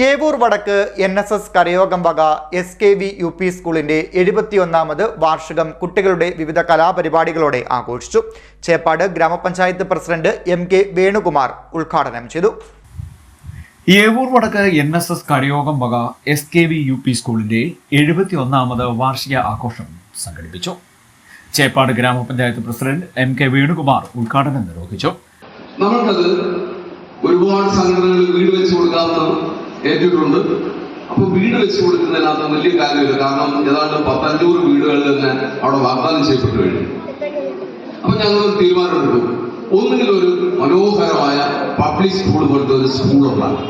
ഏവൂർ വടക്ക് NSS കരയോഗം വക SKV UP സ്കൂളിന്റെ 71ാമത് വാർഷികം കുട്ടികളുടെ വിവിധ കലാപരിപാടികളോടെ ആഘോഷിച്ചു. ചേപ്പാട് ഗ്രാമപഞ്ചായത്ത് പ്രസിഡന്റ് MK വേണുകുമാർ ഉദ്ഘാടനം ചെയ്തു. ഏവൂർ വടക്ക് NSS കരയോഗം വക SKV UP സ്കൂളിന്റെ 71ാമത് വാർഷിക ആഘോഷം സംഘടിപ്പിച്ചു. ചേപ്പാട് ഗ്രാമപഞ്ചായത്ത് പ്രസിഡന്റ് MK വേണുകുമാർ ഉദ്ഘാടനം നിർവഹിച്ചു. നമുക്കത് ഒരുപാട് സംഘടനകൾ വീട് വെച്ച് കൊടുക്കാവുന്ന ഏറ്റിട്ടുണ്ട്. അപ്പോൾ വീട് വെച്ച് കൊടുക്കുന്നതിനകത്ത് വലിയ കാര്യമില്ല. കാരണം ഏതാണ്ട് 500 വീടുകൾ തന്നെ അവിടെ വാഗ്ദാനം ചെയ്യപ്പെട്ടു കഴിഞ്ഞു. അപ്പൊ ഞങ്ങൾ തീരുമാനമെടുത്തു, ഒന്നുകിൽ ഒരു മനോഹരമായ പബ്ലിക് സ്കൂൾ പോലത്തെ ഒരു സ്കൂൾ ഉണ്ടാകും.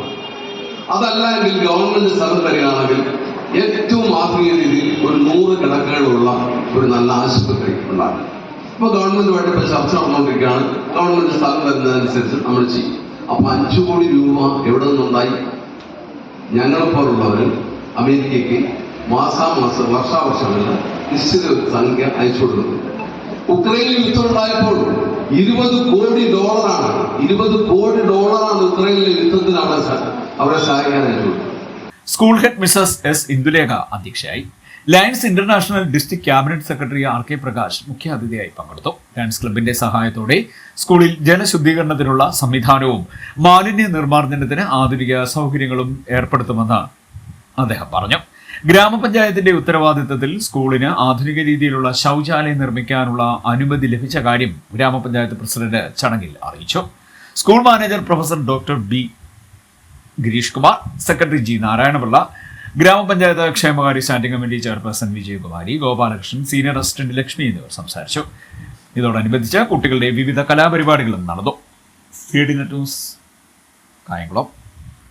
അതല്ല എങ്കിൽ ഗവൺമെന്റ് സ്ഥലം തരികയാണെങ്കിൽ ഏറ്റവും ആധുനിക രീതിയിൽ ഒരു 100 കിടക്കകളുള്ള ഒരു നല്ല ആശുപത്രി ഉണ്ടാകും. അപ്പൊ ഗവൺമെന്റുമായിട്ട് ഇപ്പൊ ചർച്ച നടന്നുകൊണ്ടിരിക്കുകയാണ്. ഗവൺമെന്റ് സ്ഥലം വരുന്നതനുസരിച്ച് നമ്മൾ ചെയ്യും. അപ്പൊ 5 കോടി രൂപ എവിടെ നിന്നുണ്ടായി? ഞങ്ങളെപ്പോലുള്ളവർ അമേരിക്കയ്ക്ക് മാസാമാസം വർഷാവർഷമല്ല നിശ്ചിത ഒരു സംഖ്യ അയച്ചു കൊടുക്കുന്നു. ഉക്രൈനിൽ യുദ്ധം ഉണ്ടായപ്പോൾ $20 കോടി 20 കോടി ഉക്രൈനിലെ യുദ്ധത്തിന് അവരെ സഹായിക്കാൻ അയച്ചു കൊടുത്തു. School head Mrs S Indulekha അധ്യക്ഷയായി. Lions International district cabinet secretary RK Prakash മുഖ്യാതിഥിയായി പങ്കെടുത്തു. ലയൺസ് ക്ലബിന്റെ സഹായത്തോടെ സ്കൂളിൽ ജലശുദ്ധീകരണത്തിനുള്ള സംവിധാനവും മാലിന്യ നിർമ്മാർജ്ജനത്തിന് ആധുനിക സൗകര്യങ്ങളും ഏർപ്പെടുത്തുമെന്ന് അദ്ദേഹം പറഞ്ഞു. ഗ്രാമപഞ്ചായത്തിന്റെ ഉത്തരവാദിത്തത്തിൽ സ്കൂളിന് ആധുനിക രീതിയിലുള്ള ശൗചാലയം നിർമ്മിക്കാനുള്ള അനുമതി ലഭിച്ച കാര്യം ഗ്രാമപഞ്ചായത്ത് പ്രസിഡന്റ് ചടങ്ങിൽ അറിയിച്ചു. School manager professor doctor B Girish Kumar, secretary G Narayana Pillai, ഗ്രാമപഞ്ചായത്ത് ക്ഷേമകാര്യ standing committee chairperson Vijayakumari, Gopalakrishnan, senior assistant Lakshmi എന്നിവർ സംസാരിച്ചു. ഇതോടനുബന്ധിച്ച് കുട്ടികളുടെ വിവിധ കലാപരിപാടികളും നടന്നു. Feeding news, Kayamkulam.